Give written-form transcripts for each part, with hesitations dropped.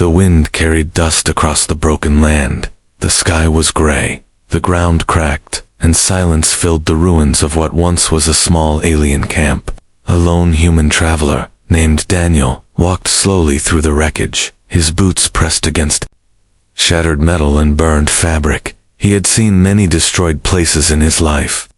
The wind carried dust across the broken land. The sky was gray, the ground cracked, and silence filled the ruins of what once was a small alien camp. A lone human traveler, named Daniel, walked slowly through the wreckage, his boots pressed against shattered metal and burned fabric. He had seen many destroyed places in his life,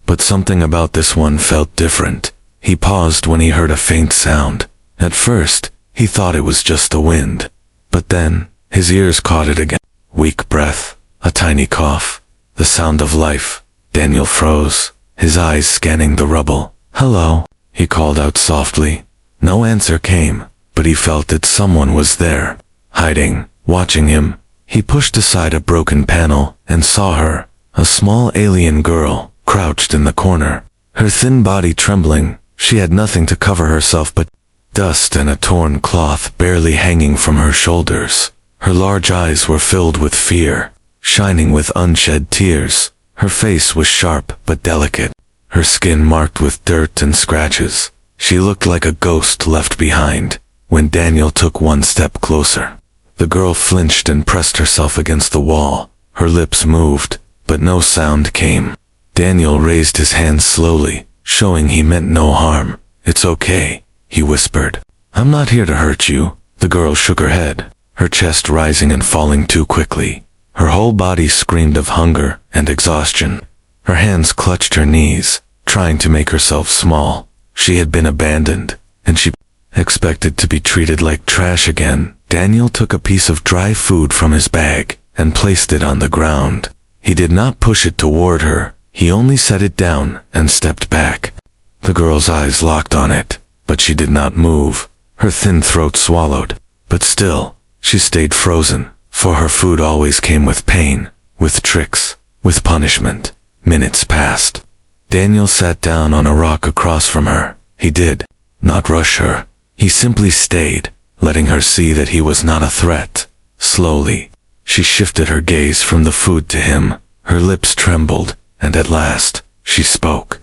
but something about this one felt different. He paused when he heard a faint sound. At first, he thought it was just the wind, but then his ears caught it again. Weak breath, a tiny cough, the sound of life. Daniel froze, his eyes scanning the rubble. "Hello," he called out softly. No answer came, but he felt that someone was there, hiding, watching him. He pushed aside a broken panel and saw her, a small alien girl, crouched in the corner, her thin body trembling. She had nothing to cover herself but dust and a torn cloth barely hanging from her shoulders. Her large eyes were filled with fear, shining with unshed tears. Her face was sharp but delicate, her skin marked with dirt and scratches. She looked like a ghost left behind. When Daniel took one step closer, the girl flinched and pressed herself against the wall. Her lips moved, but no sound came. Daniel raised his hands slowly, showing he meant no harm. "It's okay," he whispered. "I'm not here to hurt you." The girl shook her head, her chest rising and falling too quickly. Her whole body screamed of hunger and exhaustion. Her hands clutched her knees, trying to make herself small. She had been abandoned, and she expected to be treated like trash again. Daniel took a piece of dry food from his bag and placed it on the ground. He did not push it toward her, he only set it down and stepped back. The girl's eyes locked on it, but she did not move. Her thin throat swallowed, but still, she stayed frozen, for her food always came with pain, with tricks, with punishment. Minutes passed. Daniel sat down on a rock across from her. He did not rush her. He simply stayed, letting her see that he was not a threat. Slowly, she shifted her gaze from the food to him. Her lips trembled, and at last, she spoke.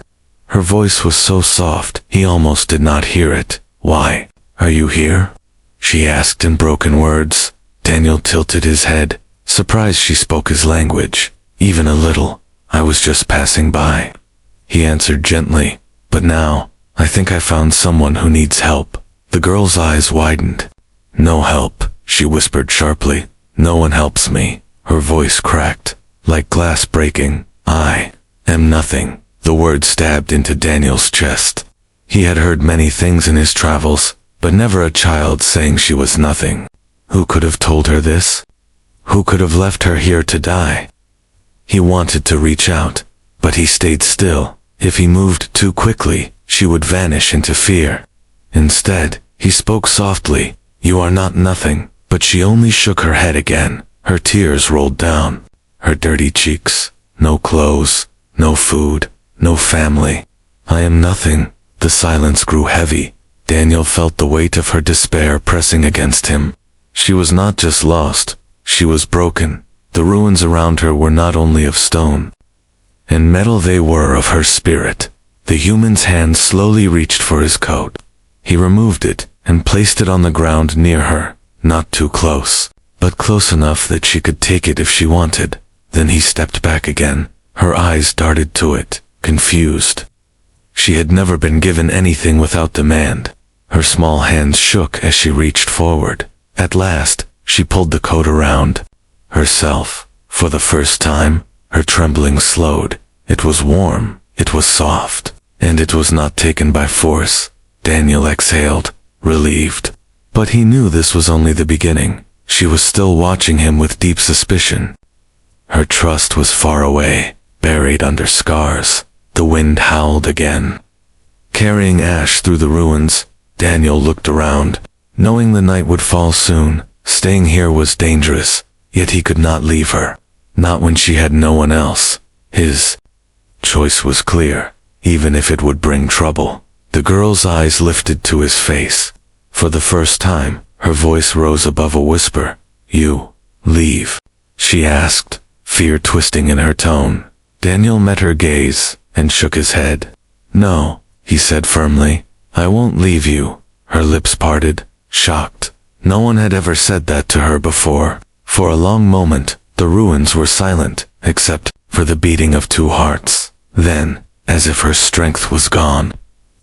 Her voice was so soft, he almost did not hear it. "Why are you here?" she asked in broken words. Daniel tilted his head, surprised she spoke his language, even a little. "I was just passing by," he answered gently. "But now, I think I found someone who needs help." The girl's eyes widened. "No help," she whispered sharply. "No one helps me." Her voice cracked, like glass breaking. "I am nothing." The word stabbed into Daniel's chest. He had heard many things in his travels, but never a child saying she was nothing. Who could have told her this? Who could have left her here to die? He wanted to reach out, but he stayed still. If he moved too quickly, she would vanish into fear. Instead, he spoke softly. "You are not nothing." But she only shook her head again. Her tears rolled down her dirty cheeks. No clothes, no food, no family. "I am nothing." The silence grew heavy. Daniel felt the weight of her despair pressing against him. She was not just lost, she was broken. The ruins around her were not only of stone and metal, they were of her spirit. The human's hand slowly reached for his coat. He removed it and placed it on the ground near her, not too close, but close enough that she could take it if she wanted. Then he stepped back again. Her eyes darted to it, confused. She had never been given anything without demand. Her small hands shook as she reached forward. At last, she pulled the coat around herself. For the first time, her trembling slowed. It was warm, it was soft, and it was not taken by force. Daniel exhaled, relieved. But he knew this was only the beginning. She was still watching him with deep suspicion. Her trust was far away, buried under scars. The wind howled again, carrying ash through the ruins. Daniel looked around, knowing the night would fall soon. Staying here was dangerous, yet he could not leave her. Not when she had no one else. His choice was clear, even if it would bring trouble. The girl's eyes lifted to his face. For the first time, her voice rose above a whisper. "You leave?" she asked, fear twisting in her tone. Daniel met her gaze and shook his head. "No," he said firmly. "I won't leave you." Her lips parted, shocked. No one had ever said that to her before. For a long moment, the ruins were silent, except for the beating of two hearts. Then, as if her strength was gone,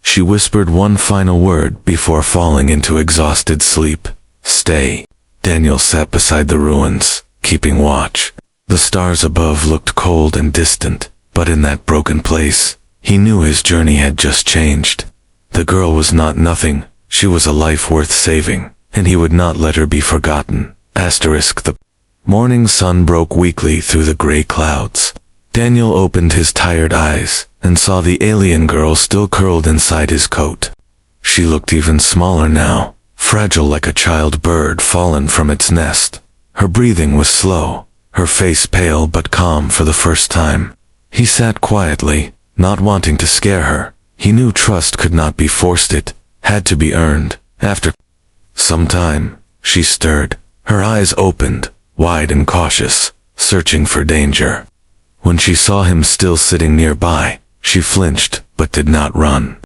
she whispered one final word before falling into exhausted sleep. Stay. Daniel sat beside the ruins, keeping watch. The stars above looked cold and distant, but in that broken place, he knew his journey had just changed. The girl was not nothing, she was a life worth saving, and he would not let her be forgotten. The morning sun broke weakly through the gray clouds. Daniel opened his tired eyes and saw the alien girl still curled inside his coat. She looked even smaller now, fragile like a child bird fallen from its nest. Her breathing was slow, her face pale but calm for the first time. He sat quietly, not wanting to scare her. He knew trust could not be forced, it had to be earned. After some time, she stirred. Her eyes opened, wide and cautious, searching for danger. When she saw him still sitting nearby, she flinched, but did not run.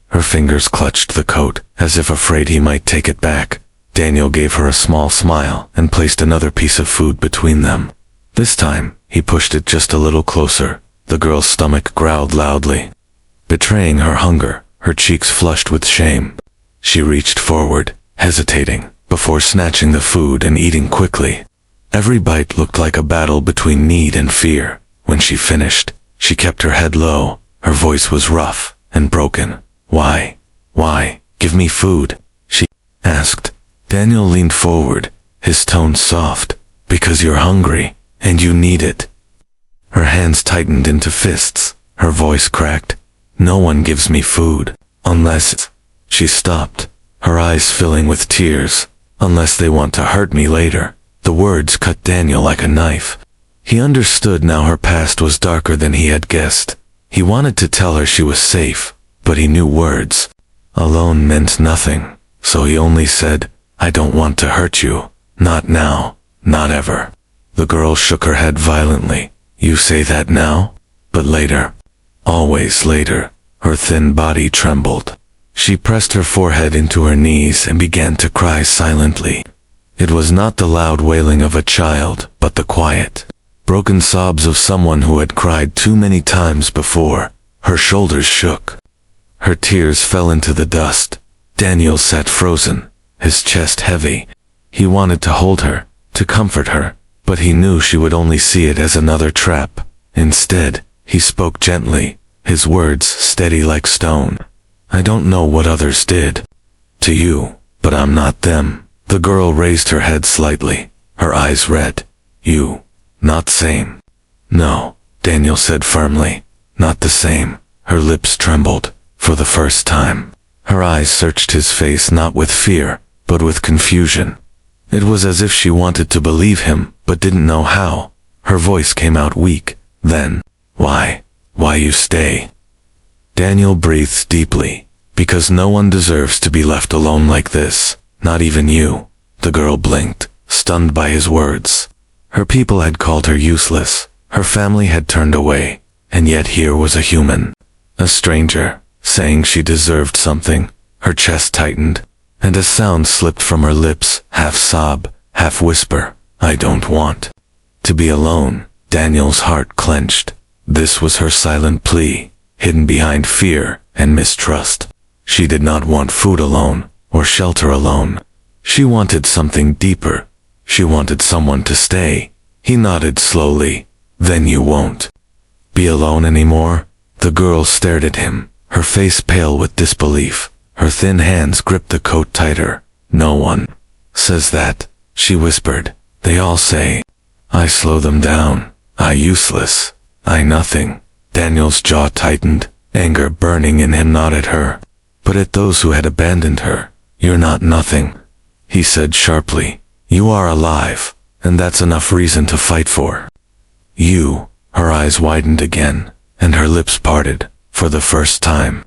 Her fingers clutched the coat, as if afraid he might take it back. Daniel gave her a small smile and placed another piece of food between them. This time, he pushed it just a little closer. The girl's stomach growled loudly, betraying her hunger, her cheeks flushed with shame. She reached forward, hesitating, before snatching the food and eating quickly. Every bite looked like a battle between need and fear. When she finished, she kept her head low. Her voice was rough and broken. Why, give me food?" she asked. Daniel leaned forward, his tone soft. "Because you're hungry, and you need it." Her hands tightened into fists. Her voice cracked. "No one gives me food, unless—" She stopped, her eyes filling with tears. "Unless they want to hurt me later." The words cut Daniel like a knife. He understood now her past was darker than he had guessed. He wanted to tell her she was safe, but he knew words alone meant nothing, so he only said, "I don't want to hurt you. Not now, not ever." The girl shook her head violently. "You say that now? But later." "Always later." Her thin body trembled. She pressed her forehead into her knees and began to cry silently. It was not the loud wailing of a child, but the quiet, broken sobs of someone who had cried too many times before. Her shoulders shook. Her tears fell into the dust. Daniel sat frozen, his chest heavy. He wanted to hold her, to comfort her, but he knew she would only see it as another trap. Instead, he spoke gently, his words steady like stone. "I don't know what others did to you, but I'm not them." The girl raised her head slightly, her eyes red. "You, not same." "No," Daniel said firmly, "not the same." Her lips trembled, for the first time. Her eyes searched his face not with fear, but with confusion. It was as if she wanted to believe him, but didn't know how. Her voice came out weak. Then, why you stay?" Daniel breathed deeply. "Because no one deserves to be left alone like this, not even you." The girl blinked, stunned by his words. Her people had called her useless, her family had turned away, and yet here was a human, a stranger, saying she deserved something. Her chest tightened, and a sound slipped from her lips, half sob, half whisper, "I don't want to be alone." Daniel's heart clenched. This was her silent plea, hidden behind fear and mistrust. She did not want food alone, or shelter alone. She wanted something deeper. She wanted someone to stay. He nodded slowly. "Then you won't be alone anymore?" The girl stared at him, her face pale with disbelief. Her thin hands gripped the coat tighter. "No one says that," she whispered. "They all say I slow them down, I useless, I nothing." Daniel's jaw tightened, anger burning in him gnawed at her. But at those who had abandoned her. "You're not nothing," he said sharply. "You are alive, and that's enough reason to fight for you." Her eyes widened again, and her lips parted, for the first time.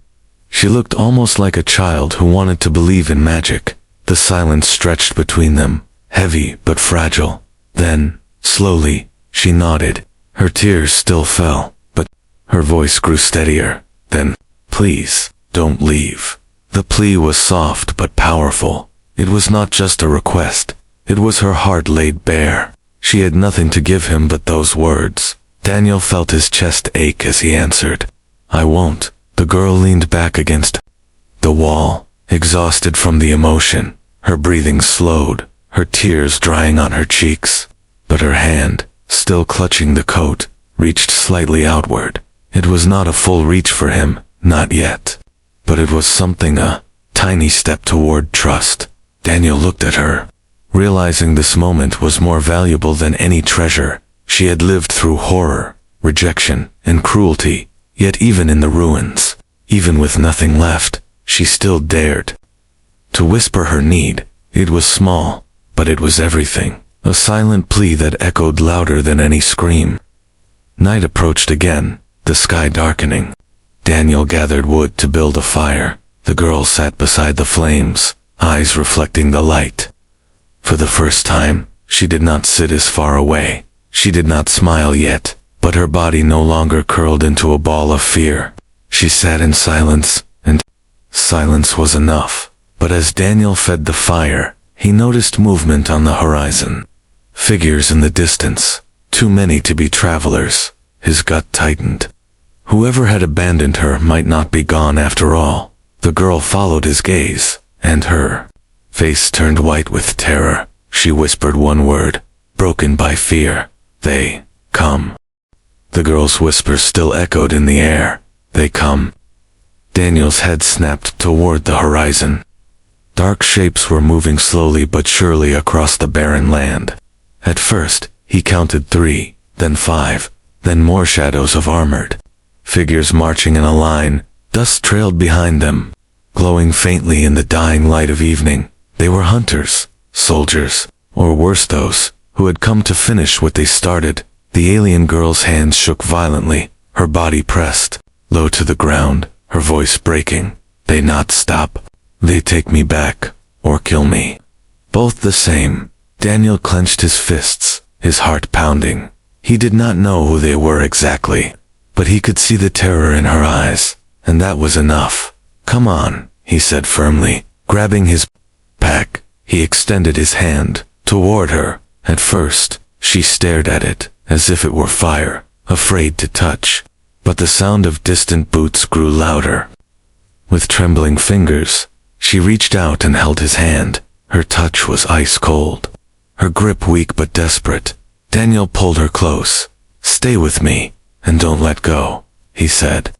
She looked almost like a child who wanted to believe in magic. The silence stretched between them, heavy but fragile. Then, slowly, she nodded. Her tears still fell, but her voice grew steadier. "Then, please, don't leave." The plea was soft but powerful. It was not just a request. It was her heart laid bare. She had nothing to give him but those words. Daniel felt his chest ache as he answered, "I won't." The girl leaned back against the wall, exhausted from the emotion. Her breathing slowed, her tears drying on her cheeks. But her hand, still clutching the coat, reached slightly outward. It was not a full reach for him, not yet. But it was something, a tiny step toward trust. Daniel looked at her, realizing this moment was more valuable than any treasure. She had lived through horror, rejection, and cruelty, yet even in the ruins, even with nothing left, she still dared to whisper her need. It was small, but it was everything, a silent plea that echoed louder than any scream. Night approached again, the sky darkening. Daniel gathered wood to build a fire. The girl sat beside the flames, eyes reflecting the light. For the first time, she did not sit as far away. She did not smile yet, but her body no longer curled into a ball of fear. She sat in silence, and silence was enough. But as Daniel fed the fire, he noticed movement on the horizon. Figures in the distance, too many to be travelers. His gut tightened. Whoever had abandoned her might not be gone after all. The girl followed his gaze, and her face turned white with terror. She whispered one word, broken by fear. "They come." The girl's whisper still echoed in the air. "They come." Daniel's head snapped toward the horizon. Dark shapes were moving slowly but surely across the barren land. At first, he counted 3, then 5, then more shadows of armored figures marching in a line. Dust trailed behind them, glowing faintly in the dying light of evening. They were hunters, soldiers, or worse, those who had come to finish what they started. The alien girl's hands shook violently, her body pressed low to the ground, her voice breaking. "They not stop. They take me back, or kill me." Both the same. Daniel clenched his fists, his heart pounding. He did not know who they were exactly, but he could see the terror in her eyes, and that was enough. "Come on," he said firmly, grabbing his pack. He extended his hand toward her. At first, she stared at it, as if it were fire, afraid to touch. But the sound of distant boots grew louder. With trembling fingers, she reached out and held his hand. Her touch was ice cold, her grip weak but desperate. Daniel pulled her close. "Stay with me, and don't let go," he said.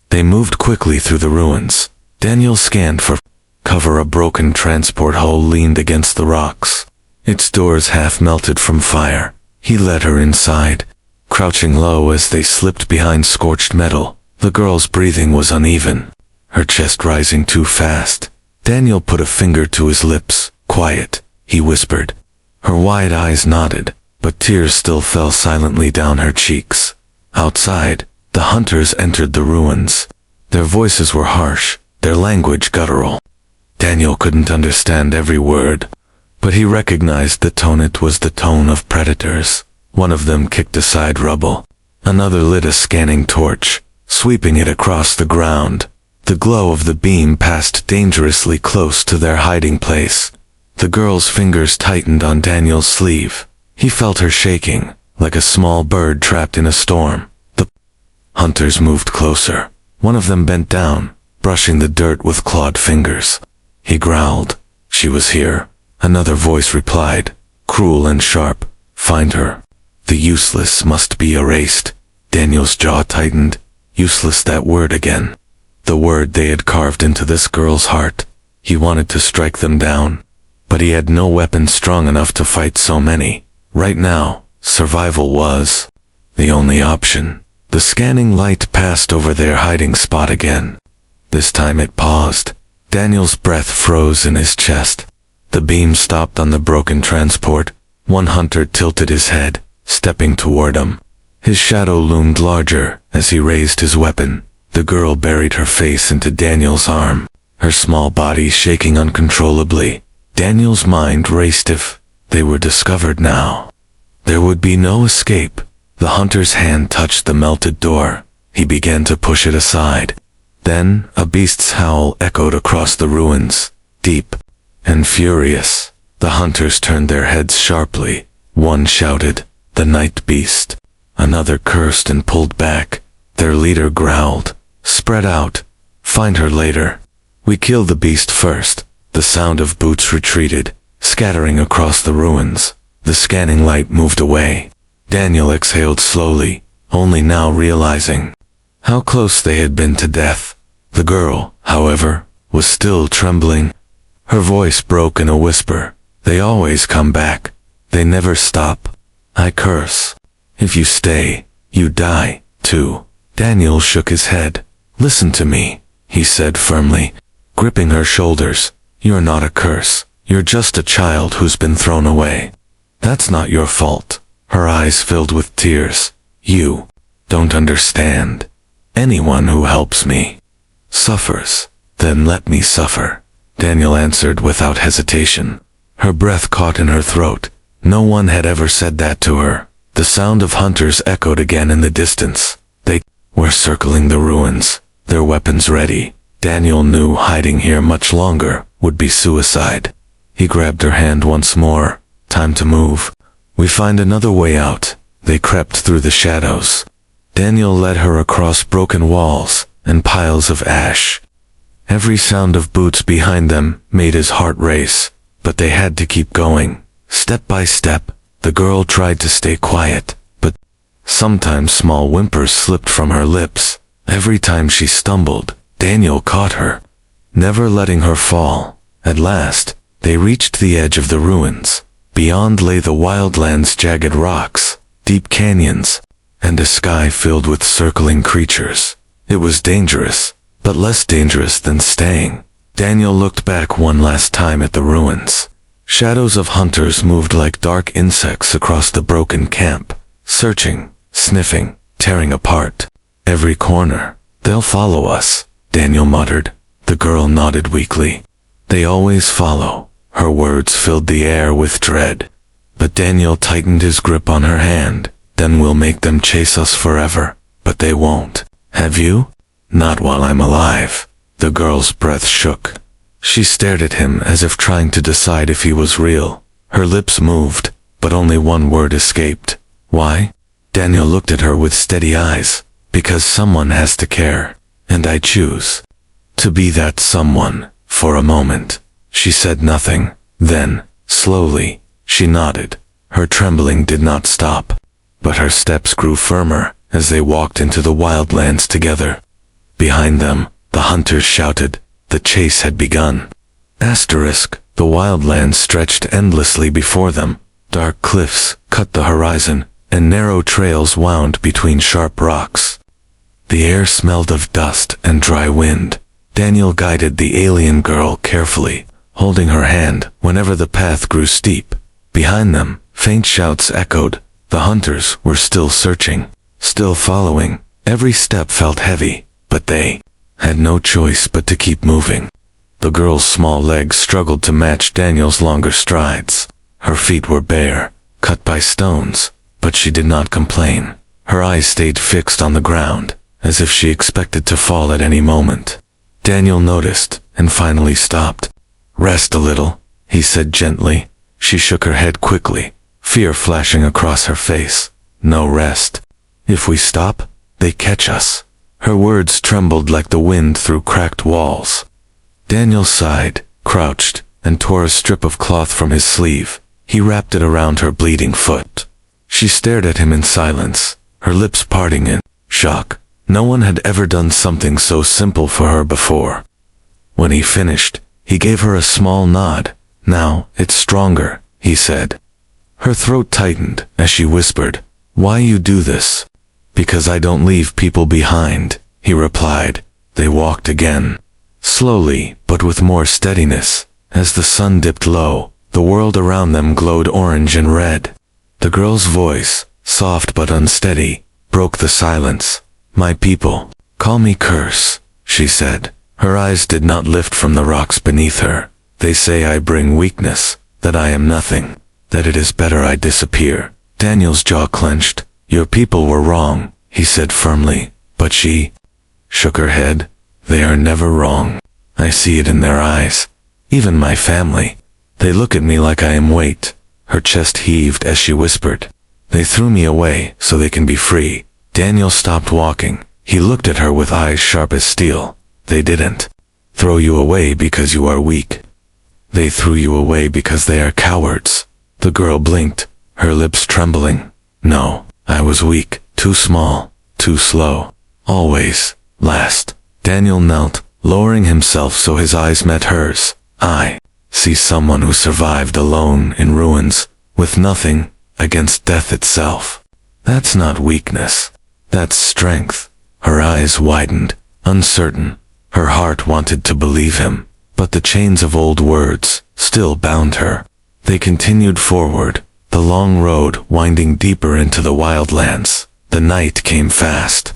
They moved quickly through the ruins. Daniel scanned for cover. A broken transport hull leaned against the rocks, its doors half melted from fire. He led her inside, crouching low as they slipped behind scorched metal. The girl's breathing was uneven, her chest rising too fast. Daniel put a finger to his lips. "Quiet," he whispered. Her wide eyes nodded, but tears still fell silently down her cheeks. Outside, the hunters entered the ruins. Their voices were harsh, their language guttural. Daniel couldn't understand every word, but he recognized the tone. It was the tone of predators. One of them kicked aside rubble. Another lit a scanning torch, sweeping it across the ground. The glow of the beam passed dangerously close to their hiding place. The girl's fingers tightened on Daniel's sleeve. He felt her shaking, like a small bird trapped in a storm. The hunters moved closer. One of them bent down, brushing the dirt with clawed fingers. He growled, "She was here." Another voice replied, cruel and sharp, "Find her. The useless must be erased." Daniel's jaw tightened. Useless, that word again. The word they had carved into this girl's heart. He wanted to strike them down, but he had no weapon strong enough to fight so many. Right now, survival was the only option. The scanning light passed over their hiding spot again. This time it paused. Daniel's breath froze in his chest. The beam stopped on the broken transport. One hunter tilted his head, stepping toward him. His shadow loomed larger as he raised his weapon. The girl buried her face into Daniel's arm, her small body shaking uncontrollably. Daniel's mind raced. If they were discovered now, there would be no escape. The hunter's hand touched the melted door. He began to push it aside. Then, a beast's howl echoed across the ruins, deep and furious. The hunters turned their heads sharply. One shouted, "The night beast." Another cursed and pulled back. Their leader growled, "Spread out. Find her later." "We kill the beast first." The sound of boots retreated, scattering across the ruins. The scanning light moved away. Daniel exhaled slowly, only now realizing how close they had been to death. The girl, however, was still trembling. Her voice broke in a whisper. "They always come back. They never stop. I curse. If you stay, you die, too." Daniel shook his head. "Listen to me," he said firmly, gripping her shoulders. "You're not a curse. You're just a child who's been thrown away. That's not your fault." Her eyes filled with tears. "You don't understand. Anyone who helps me suffers. Then let me suffer," Daniel answered without hesitation. Her breath caught in her throat. No one had ever said that to her. The sound of hunters echoed again in the distance. They were circling the ruins, their weapons ready. Daniel knew hiding here much longer would be suicide. He grabbed her hand once more. "Time to move. We find another way out." They crept through the shadows. Daniel led her across broken walls and piles of ash. Every sound of boots behind them made his heart race, but they had to keep going. Step by step, the girl tried to stay quiet, but sometimes small whimpers slipped from her lips. Every time she stumbled, Daniel caught her, never letting her fall. At last, they reached the edge of the ruins. Beyond lay the wildland's jagged rocks, deep canyons, and a sky filled with circling creatures. It was dangerous, but less dangerous than staying. Daniel looked back one last time at the ruins. Shadows of hunters moved like dark insects across the broken camp, searching, sniffing, tearing apart every corner. "They'll follow us," Daniel muttered. The girl nodded weakly. "They always follow." Her words filled the air with dread. But Daniel tightened his grip on her hand. "Then we'll make them chase us forever." "But they won't. Have you?" "Not while I'm alive." The girl's breath shook. She stared at him as if trying to decide if he was real. Her lips moved, but only one word escaped. "Why?" Daniel looked at her with steady eyes. "Because someone has to care, and I choose to be that someone." For a moment, she said nothing. Then, slowly, she nodded. Her trembling did not stop, but her steps grew firmer as they walked into the wildlands together. Behind them, the hunters shouted. The chase had begun. The wildlands stretched endlessly before them. Dark cliffs cut the horizon, and narrow trails wound between sharp rocks. The air smelled of dust and dry wind. Daniel guided the alien girl carefully, holding her hand whenever the path grew steep. Behind them, faint shouts echoed. The hunters were still searching, still following. Every step felt heavy, but they had no choice but to keep moving. The girl's small legs struggled to match Daniel's longer strides. Her feet were bare, cut by stones, but she did not complain. Her eyes stayed fixed on the ground, as if she expected to fall at any moment. Daniel noticed, and finally stopped. "Rest a little," he said gently. She shook her head quickly, fear flashing across her face. "No rest. If we stop, they catch us." Her words trembled like the wind through cracked walls. Daniel sighed, crouched, and tore a strip of cloth from his sleeve. He wrapped it around her bleeding foot. She stared at him in silence, her lips parting in shock. No one had ever done something so simple for her before. When he finished, he gave her a small nod. "Now, it's stronger," he said. Her throat tightened as she whispered, "Why you do this?" "Because I don't leave people behind," he replied. They walked again, slowly but with more steadiness. As the sun dipped low, the world around them glowed orange and red. The girl's voice, soft but unsteady, broke the silence. "My people, call me Curse," she said. Her eyes did not lift from the rocks beneath her. "They say I bring weakness, that I am nothing, that it is better I disappear." Daniel's jaw clenched. "Your people were wrong," he said firmly, but she shook her head. "They are never wrong. I see it in their eyes. Even my family, They look at me like I am weight. Her chest heaved as she whispered. They threw me away so they can be free. Daniel stopped walking. He looked at her with eyes sharp as steel. They didn't throw you away because you are weak. They threw you away because they are cowards. The girl blinked, her lips trembling. No, I was weak, too small, too slow. Always last. Daniel knelt, lowering himself so his eyes met hers. I see someone who survived alone in ruins, with nothing, against death itself. That's not weakness. That's strength. Her eyes widened, uncertain. Her heart wanted to believe him, but the chains of old words still bound her. They continued forward, the long road winding deeper into the wildlands. The night came fast.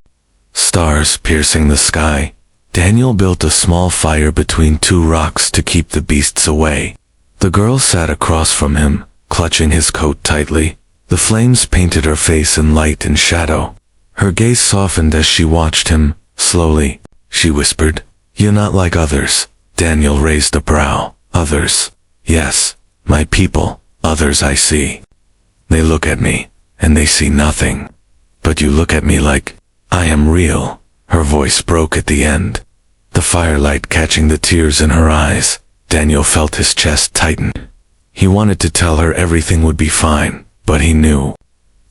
Stars piercing the sky. Daniel built a small fire between two rocks to keep the beasts away. The girl sat across from him, clutching his coat tightly. The flames painted her face in light and shadow. Her gaze softened as she watched him. Slowly, she whispered, "You're not like others." Daniel raised a brow. Others? Yes, my people. Others I see. They look at me, and they see nothing. But you look at me like I am real. Her voice broke at the end, the firelight catching the tears in her eyes. Daniel felt his chest tighten. He wanted to tell her everything would be fine, but he knew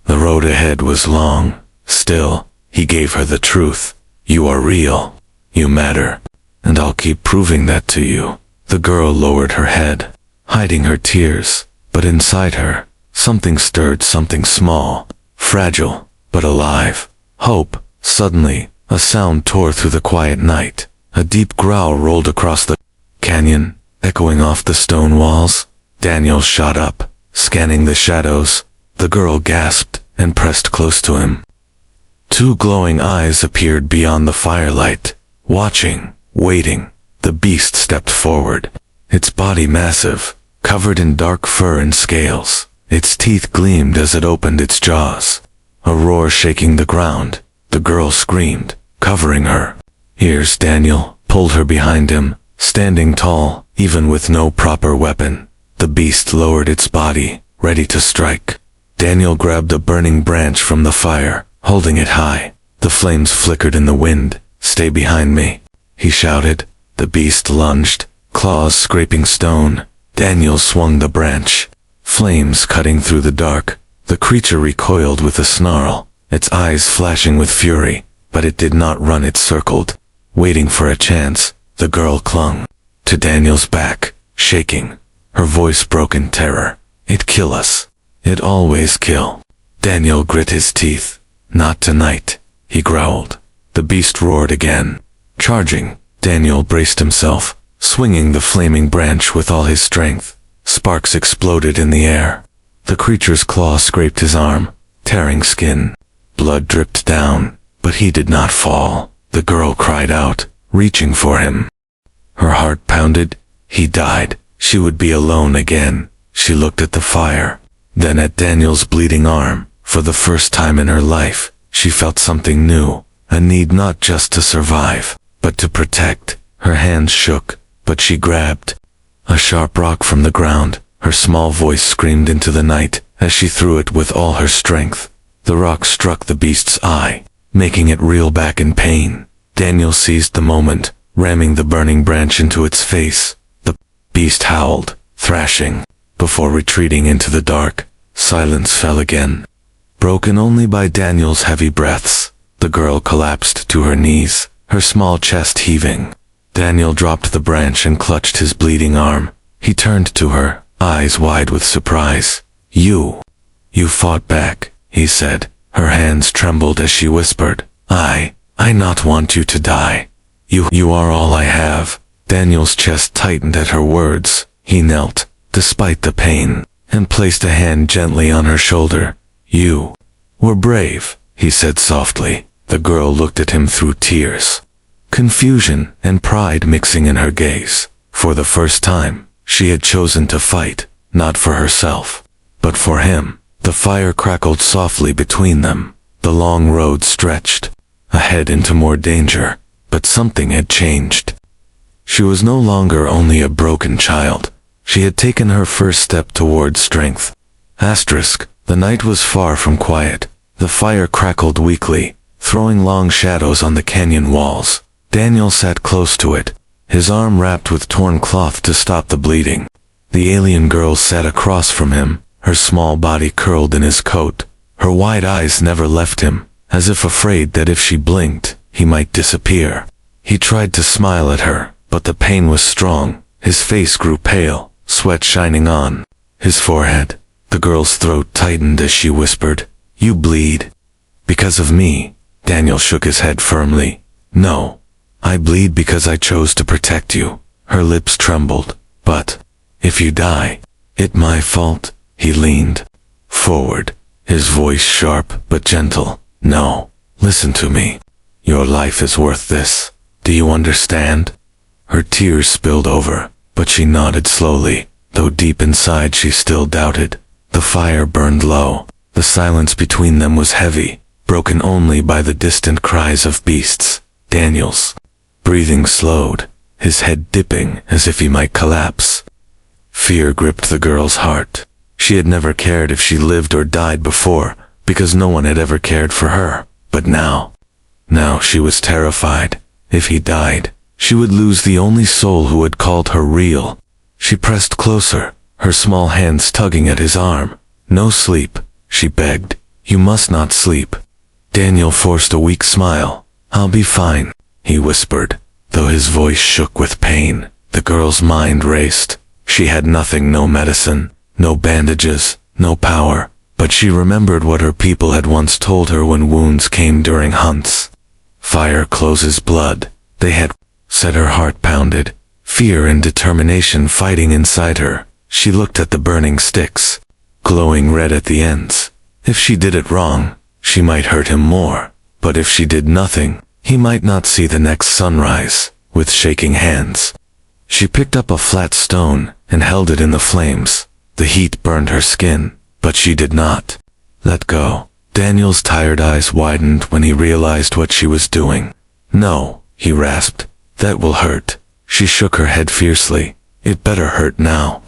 the road ahead was long. Still, he gave her the truth. You are real. You matter. And I'll keep proving that to you. The girl lowered her head, hiding her tears, but inside her, something stirred, something small, fragile, but alive. Hope. Suddenly, a sound tore through the quiet night. A deep growl rolled across the canyon, echoing off the stone walls. Daniel shot up, scanning the shadows. The girl gasped and pressed close to him. Two glowing eyes appeared beyond the firelight, watching, waiting. The beast stepped forward, its body massive, covered in dark fur and scales. Its teeth gleamed as it opened its jaws, a roar shaking the ground. The girl screamed, covering her ears. Daniel pulled her behind him, standing tall, even with no proper weapon. The beast lowered its body, ready to strike. Daniel grabbed a burning branch from the fire, holding it high. The flames flickered in the wind. "Stay behind me," he shouted. The beast lunged, claws scraping stone. Daniel swung the branch, flames cutting through the dark. The creature recoiled with a snarl, its eyes flashing with fury, but it did not run. It circled, waiting for a chance. The girl clung to Daniel's back, shaking. Her voice broke in terror. "It kill us. It always kill." Daniel grit his teeth. "Not tonight," he growled. The beast roared again, charging. Daniel braced himself, swinging the flaming branch with all his strength. Sparks exploded in the air. The creature's claw scraped his arm, tearing skin. Blood dripped down, but he did not fall. The girl cried out, reaching for him. Her heart pounded. He died. She would be alone again. She looked at the fire, then at Daniel's bleeding arm. For the first time in her life, she felt something new, a need not just to survive, but to protect. Her hands shook, but she grabbed a sharp rock from the ground. Her small voice screamed into the night as she threw it with all her strength. The rock struck the beast's eye, making it reel back in pain. Daniel seized the moment, ramming the burning branch into its face. The beast howled, thrashing, before retreating into the dark. Silence fell again, broken only by Daniel's heavy breaths. The girl collapsed to her knees, her small chest heaving. Daniel dropped the branch and clutched his bleeding arm. He turned to her, eyes wide with surprise. You fought back," he said. Her hands trembled as she whispered, I not want you to die. You are all I have." Daniel's chest tightened at her words. He knelt, despite the pain, and placed a hand gently on her shoulder. "You were brave," he said softly. The girl looked at him through tears, confusion and pride mixing in her gaze. For the first time, she had chosen to fight, not for herself, but for him. The fire crackled softly between them. The long road stretched ahead into more danger, but something had changed. She was no longer only a broken child. She had taken her first step toward strength. Asterisk. The night was far from quiet. The fire crackled weakly, throwing long shadows on the canyon walls. Daniel sat close to it, his arm wrapped with torn cloth to stop the bleeding. The alien girl sat across from him, her small body curled in his coat. Her wide eyes never left him, as if afraid that if she blinked, he might disappear. He tried to smile at her, but the pain was strong. His face grew pale, sweat shining on his forehead. The girl's throat tightened as she whispered, "You bleed." "Because of me." Daniel shook his head firmly. "No. I bleed because I chose to protect you." Her lips trembled. "But if you die, it's my fault." He leaned forward, his voice sharp but gentle. "No. Listen to me. Your life is worth this. Do you understand?" Her tears spilled over, but she nodded slowly, though deep inside she still doubted. The fire burned low. The silence between them was heavy, broken only by the distant cries of beasts. Daniel's breathing slowed, his head dipping as if he might collapse. Fear gripped the girl's heart. She had never cared if she lived or died before, because no one had ever cared for her. But now she was terrified. If he died, she would lose the only soul who had called her real. She pressed closer, her small hands tugging at his arm. "No sleep," she begged. "You must not sleep." Daniel forced a weak smile. "I'll be fine," he whispered, though his voice shook with pain. The girl's mind raced. She had nothing, no medicine, no bandages, no power, but she remembered what her people had once told her when wounds came during hunts. Fire closes blood, they had said. Her heart pounded, fear and determination fighting inside her. She looked at the burning sticks, glowing red at the ends. If she did it wrong, she might hurt him more, but if she did nothing, he might not see the next sunrise. With shaking hands, she picked up a flat stone and held it in the flames. The heat burned her skin, but she did not let go. Daniel's tired eyes widened when he realized what she was doing. "No," he rasped. "That will hurt." She shook her head fiercely. "It better hurt now,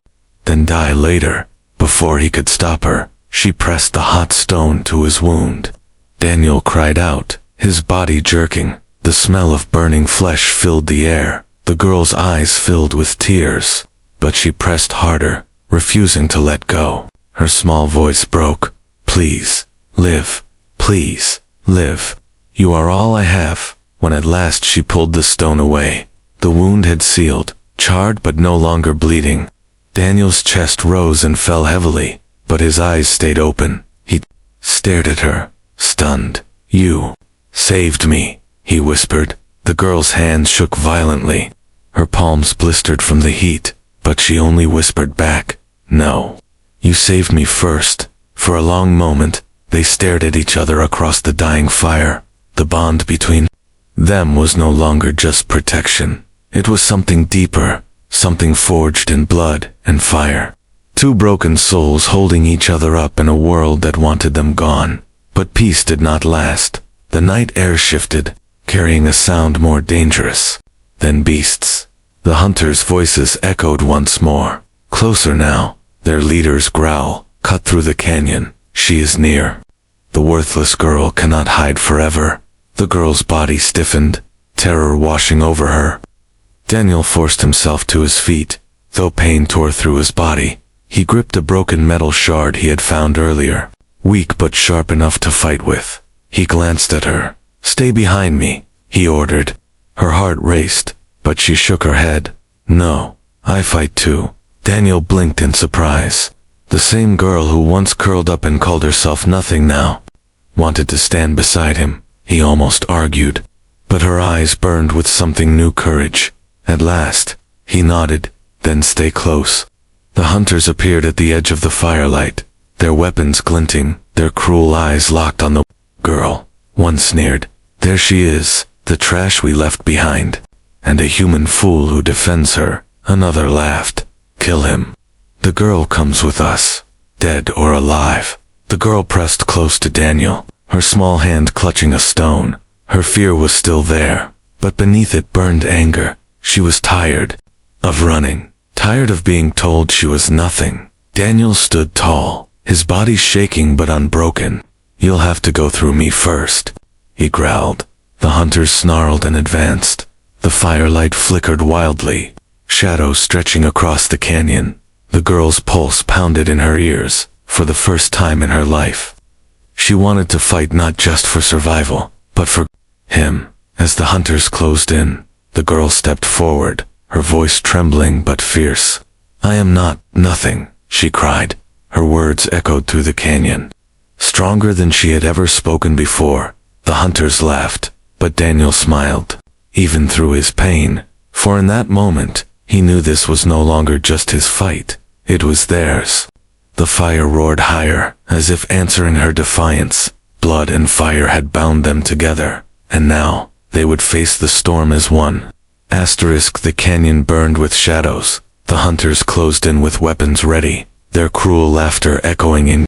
then die later." Before he could stop her, she pressed the hot stone to his wound. Daniel cried out, his body jerking. The smell of burning flesh filled the air. The girl's eyes filled with tears, but she pressed harder, refusing to let go. Her small voice broke. "Please, live. Please, live. You are all I have." When at last she pulled the stone away, the wound had sealed, charred but no longer bleeding. Daniel's chest rose and fell heavily, but his eyes stayed open. He stared at her, stunned. "You saved me," he whispered. The girl's hands shook violently. Her palms blistered from the heat, but she only whispered back, "No. You saved me first." For a long moment, they stared at each other across the dying fire. The bond between them was no longer just protection. It was something deeper, something forged in blood and fire. Two broken souls holding each other up in a world that wanted them gone. But peace did not last. The night air shifted, carrying a sound more dangerous than beasts. The hunters' voices echoed once more. Closer now, their leader's growl cut through the canyon. "She is near. The worthless girl cannot hide forever." The girl's body stiffened, terror washing over her. Daniel forced himself to his feet, though pain tore through his body. He gripped a broken metal shard he had found earlier, weak but sharp enough to fight with. He glanced at her. "Stay behind me," he ordered. Her heart raced, but she shook her head. "No, I fight too." Daniel blinked in surprise. The same girl who once curled up and called herself nothing now wanted to stand beside him, he almost argued. But her eyes burned with something new, courage. At last, he nodded. "Then stay close." The hunters appeared at the edge of the firelight, their weapons glinting, their cruel eyes locked on the girl. One sneered, "There she is, the trash we left behind, and a human fool who defends her." Another laughed, "Kill him. The girl comes with us, dead or alive." The girl pressed close to Daniel, her small hand clutching a stone. Her fear was still there, but beneath it burned anger. She was tired of running, Tired of being told she was nothing, Daniel stood tall, his body shaking but unbroken. "You'll have to go through me first," he growled. The hunters snarled and advanced. The firelight flickered wildly, shadows stretching across the canyon. The girl's pulse pounded in her ears, for the first time in her life. She wanted to fight not just for survival, but for him. As the hunters closed in, the girl stepped forward, her voice trembling but fierce. "I am not nothing," she cried. Her words echoed through the canyon, stronger than she had ever spoken before. The hunters laughed, but Daniel smiled, even through his pain, for in that moment, he knew this was no longer just his fight, it was theirs. The fire roared higher, as if answering her defiance. Blood and fire had bound them together, and now, they would face the storm as one. The canyon burned with shadows. The hunters closed in with weapons ready, their cruel laughter echoing in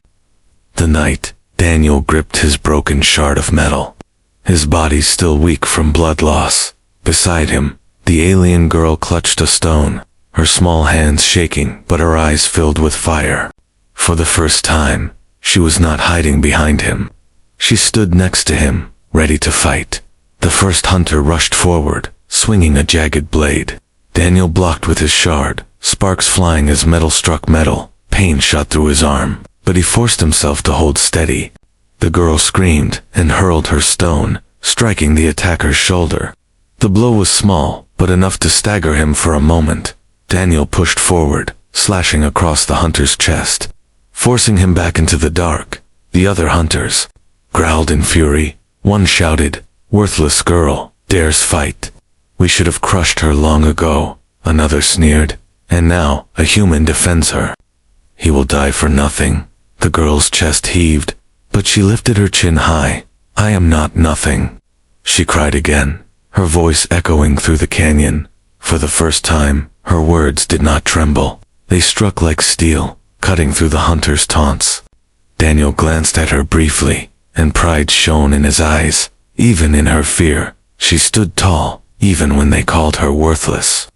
the night. Daniel gripped his broken shard of metal, his body still weak from blood loss. Beside him, the alien girl clutched a stone, her small hands shaking but her eyes filled with fire. For the first time, she was not hiding behind him. She stood next to him, ready to fight. The first hunter rushed forward, swinging a jagged blade. Daniel blocked with his shard, sparks flying as metal struck metal. Pain shot through his arm, but he forced himself to hold steady. The girl screamed and hurled her stone, striking the attacker's shoulder. The blow was small, but enough to stagger him for a moment. Daniel pushed forward, slashing across the hunter's chest, forcing him back into the dark. The other hunters growled in fury. One shouted, "Worthless girl, dares fight. We should have crushed her long ago." Another sneered, "And now, a human defends her. He will die for nothing." The girl's chest heaved, but she lifted her chin high. "I am not nothing," she cried again, her voice echoing through the canyon. For the first time, her words did not tremble. They struck like steel, cutting through the hunter's taunts. Daniel glanced at her briefly, and pride shone in his eyes. Even in her fear, she stood tall, even when they called her worthless.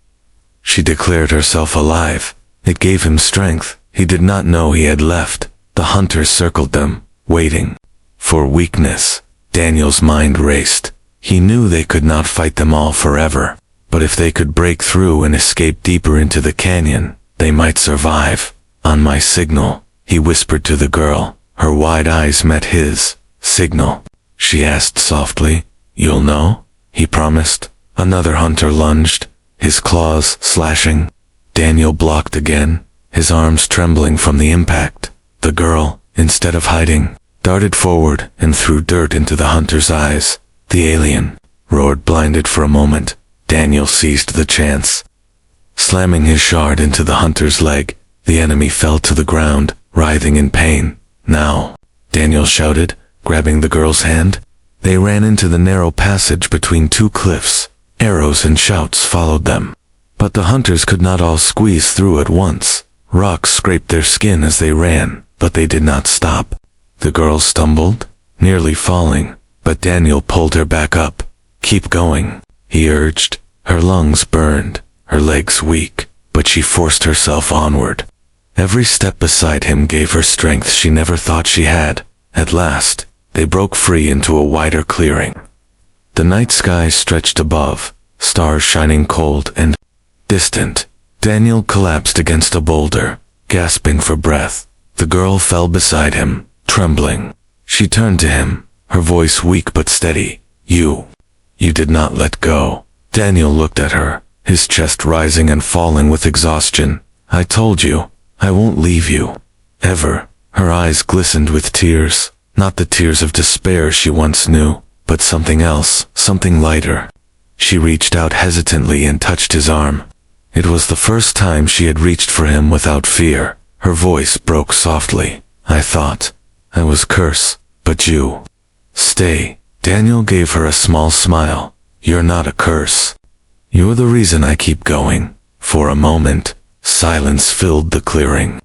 She declared herself alive. It gave him strength. He did not know he had left. The hunters circled them, waiting for weakness. Daniel's mind raced. He knew they could not fight them all forever, but if they could break through and escape deeper into the canyon, they might survive. "On my signal," he whispered to the girl. Her wide eyes met his. "Signal?" she asked softly. "You'll know?" he promised. Another hunter lunged, his claws slashing. Daniel blocked again, his arms trembling from the impact. The girl, instead of hiding, darted forward and threw dirt into the hunter's eyes. The alien roared, blinded for a moment. Daniel seized the chance. Slamming his shard into the hunter's leg, the enemy fell to the ground, writhing in pain. "Now," Daniel shouted, grabbing the girl's hand. They ran into the narrow passage between two cliffs. Arrows and shouts followed them. But the hunters could not all squeeze through at once. Rocks scraped their skin as they ran, but they did not stop. The girl stumbled, nearly falling, but Daniel pulled her back up. "Keep going," he urged. Her lungs burned, her legs weak, but she forced herself onward. Every step beside him gave her strength she never thought she had. At last, they broke free into a wider clearing. The night sky stretched above, stars shining cold and distant. Daniel collapsed against a boulder, gasping for breath. The girl fell beside him, trembling. She turned to him, her voice weak but steady. You did not let go." Daniel looked at her, his chest rising and falling with exhaustion. "I told you, I won't leave you. Ever." Her eyes glistened with tears, not the tears of despair she once knew, but something else, something lighter. She reached out hesitantly and touched his arm. It was the first time she had reached for him without fear. Her voice broke softly. "I thought I was cursed, but you stay." Daniel gave her a small smile. "You're not a curse. You're the reason I keep going." For a moment, silence filled the clearing,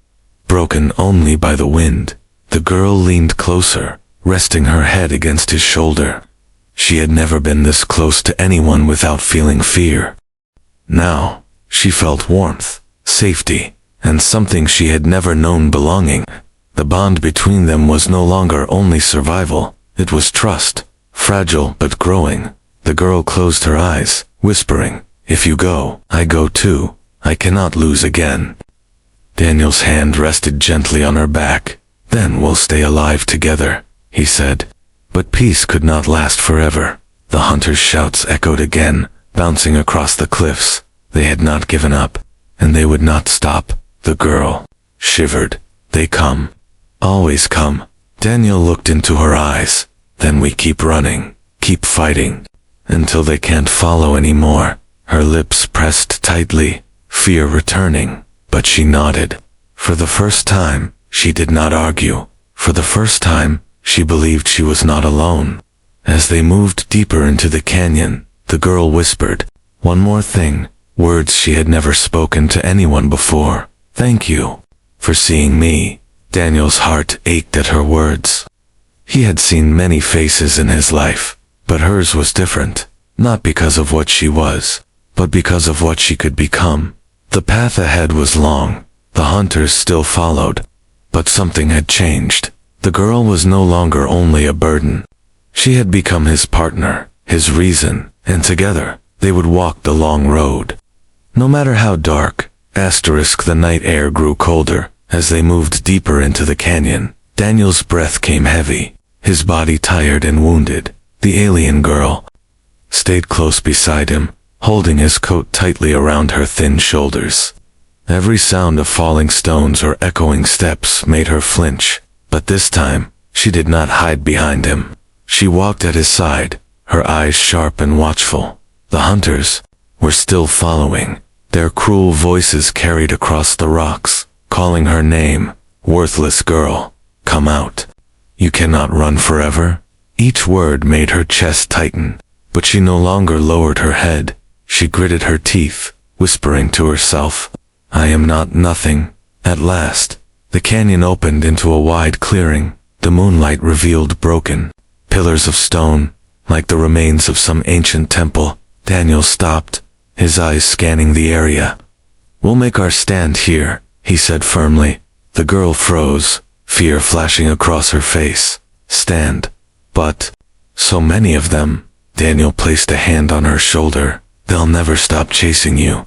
broken only by the wind. The girl leaned closer, resting her head against his shoulder. She had never been this close to anyone without feeling fear. Now, she felt warmth, safety, and something she had never known: belonging. The bond between them was no longer only survival, it was trust, fragile but growing. The girl closed her eyes, whispering, "If you go, I go too. I cannot lose again." Daniel's hand rested gently on her back. "Then we'll stay alive together," he said. But peace could not last forever. The hunters' shouts echoed again, bouncing across the cliffs. They had not given up, and they would not stop. The girl shivered. "They come. Always come." Daniel looked into her eyes. "Then we keep running, keep fighting, until they can't follow anymore." Her lips pressed tightly, fear returning, but she nodded. For the first time, she did not argue. For the first time, she believed she was not alone. As they moved deeper into the canyon, the girl whispered, "One more thing," words she had never spoken to anyone before. "Thank you for seeing me." Daniel's heart ached at her words. He had seen many faces in his life, but hers was different, not because of what she was, but because of what she could become. The path ahead was long. The hunters still followed, but something had changed. The girl was no longer only a burden. She had become his partner, his reason, and together, they would walk the long road. No matter how dark, the night air grew colder. As they moved deeper into the canyon, Daniel's breath came heavy, his body tired and wounded. The alien girl stayed close beside him, holding his coat tightly around her thin shoulders. Every sound of falling stones or echoing steps made her flinch, but this time, she did not hide behind him. She walked at his side, her eyes sharp and watchful. The hunters were still following, their cruel voices carried across the rocks, calling her name. "Worthless girl, come out. You cannot run forever." Each word made her chest tighten, but she no longer lowered her head. She gritted her teeth, whispering to herself, "I am not nothing." At last, the canyon opened into a wide clearing. The moonlight revealed broken pillars of stone, like the remains of some ancient temple. Daniel stopped, his eyes scanning the area. "We'll make our stand here," he said firmly. The girl froze, fear flashing across her face. "Stand? But so many of them." Daniel placed a hand on her shoulder. "They'll never stop chasing you.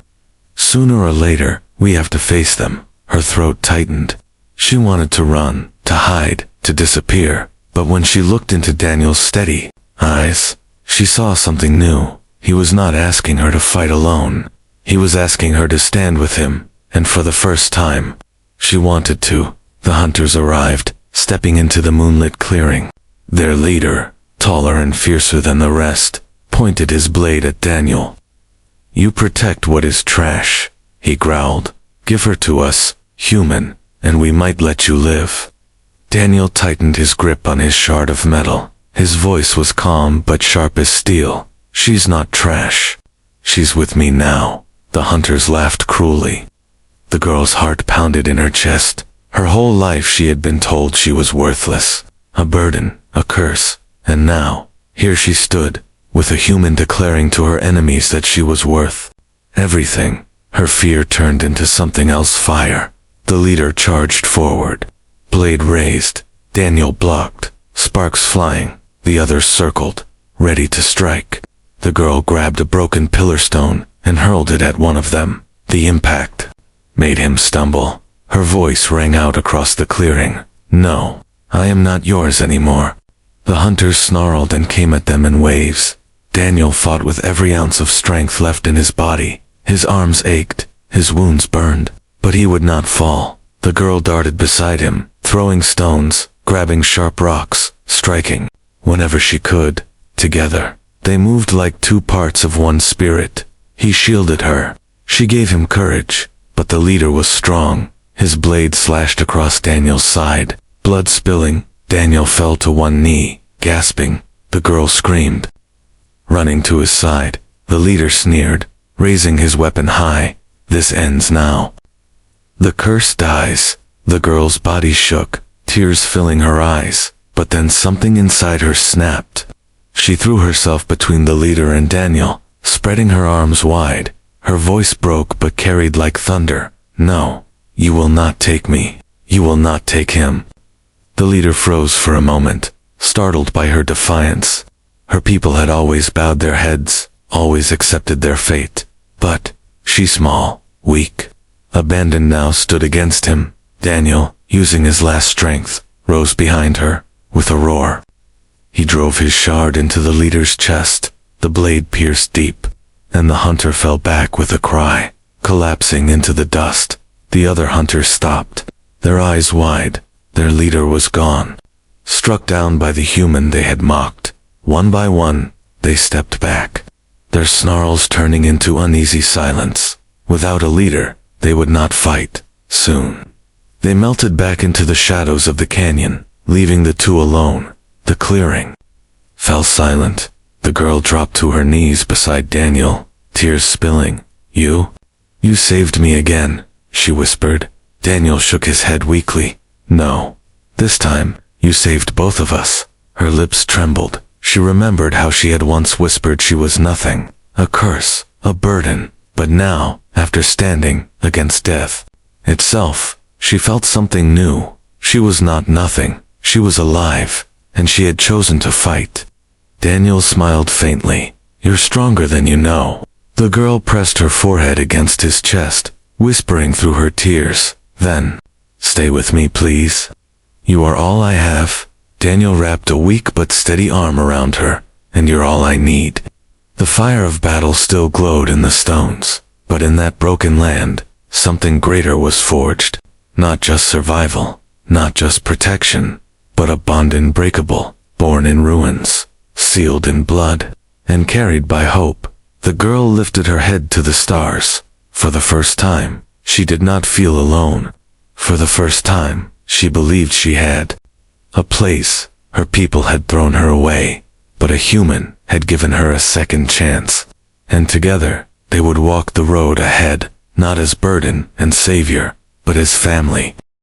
Sooner or later, we have to face them." Her throat tightened. She wanted to run, to hide, to disappear. But when she looked into Daniel's steady eyes, she saw something new. He was not asking her to fight alone. He was asking her to stand with him. And for the first time, she wanted to. The hunters arrived, stepping into the moonlit clearing. Their leader, taller and fiercer than the rest, pointed his blade at Daniel. "You protect what is trash," he growled. "Give her to us, human, and we might let you live." Daniel tightened his grip on his shard of metal. His voice was calm but sharp as steel. "She's not trash. She's with me now." The hunters laughed cruelly. The girl's heart pounded in her chest. Her whole life she had been told she was worthless, a burden, a curse, and now, here she stood, with a human declaring to her enemies that she was worth everything. Her fear turned into something else: fire. The leader charged forward, blade raised. Daniel blocked, sparks flying. The others circled, ready to strike. The girl grabbed a broken pillar stone and hurled it at one of them. The impact made him stumble. Her voice rang out across the clearing. "No, I am not yours anymore." The hunters snarled and came at them in waves. Daniel fought with every ounce of strength left in his body. His arms ached, his wounds burned, but he would not fall. The girl darted beside him, throwing stones, grabbing sharp rocks, striking whenever she could. Together, they moved like two parts of one spirit. He shielded her. She gave him courage, but the leader was strong. His blade slashed across Daniel's side, blood spilling. Daniel fell to one knee, gasping. The girl screamed. Running to his side, the leader sneered, raising his weapon high. "This ends now. The curse dies." The girl's body shook, tears filling her eyes, but then something inside her snapped. She threw herself between the leader and Daniel, spreading her arms wide. Her voice broke but carried like thunder. No, you will not take me. You will not take him. The leader froze for a moment, startled by her defiance. Her people had always bowed their heads, always accepted their fate. But she, small, weak, abandoned, now stood against him. Daniel, using his last strength, rose behind her, with a roar. He drove his shard into the leader's chest. The blade pierced deep, and the hunter fell back with a cry, collapsing into the dust. The other hunters stopped, their eyes wide. Their leader was gone. Struck down by the human they had mocked, one by one, they stepped back, their snarls turning into uneasy silence. Without a leader, they would not fight, soon. They melted back into the shadows of the canyon, leaving the two alone. The clearing fell silent. The girl dropped to her knees beside Daniel, tears spilling. You saved me again, she whispered. Daniel shook his head weakly. No. This time, you saved both of us. Her lips trembled. She remembered how she had once whispered she was nothing, a curse, a burden. But now, after standing against death itself, she felt something new. She was not nothing. She was alive, and she had chosen to fight. Daniel smiled faintly. You're stronger than you know. The girl pressed her forehead against his chest, whispering through her tears. Then, stay with me, please. You are all I have. Daniel wrapped a weak but steady arm around her. And you're all I need. The fire of battle still glowed in the stones, but in that broken land, something greater was forged. Not just survival, not just protection, but a bond unbreakable, born in ruins, sealed in blood, and carried by hope. The girl lifted her head to the stars. For the first time, she did not feel alone. For the first time, she believed she had a place. Her people had thrown her away, but a human had given her a second chance. And together, they would walk the road ahead, not as burden and savior, but as family.